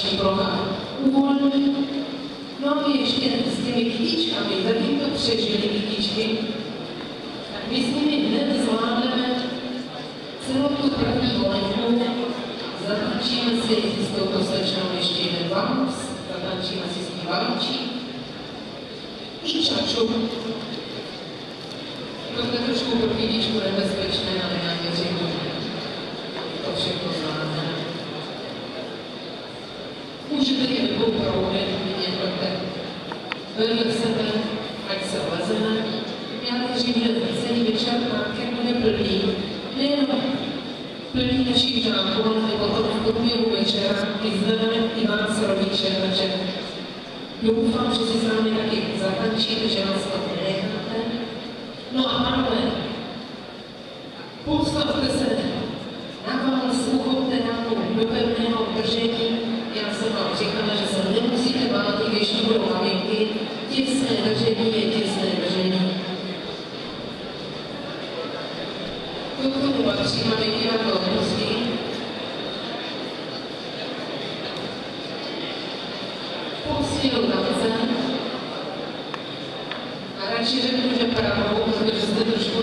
tanční plocha uvolní. No a my ještě s těmi kytičkami, zatím to přežili kytičky, tak my s nimi hned zvládneme celou tu první volenku. Zatančíme si s touto slečnou ještě jeden valus, zatančíme si s tím valčí i čaču. To je trošku pro kytičku nebezpečné, ale já věřím, to všechno zvládne. Můžete je dvou proudit, vidíte, vedle sebe, ať se lezeme. Já věřím, že celý večer market bude plný, nejenom plný našich žáků, ale potom v průběhu večera vyzvedeme i vás rodiče, takže doufám, že si s námi taky zatančíte, že nás to nenecháte. No a pánové, postavte se na vás, uchoďte námi do pevného držení. Já jsem vám říkala, že se nemusíte bát, i když to budou maminky. Těsné držení je těsné držení. Toto patří maminky na to hností. Posílu tance. A radši řeknu, že pravou, protože jste trošku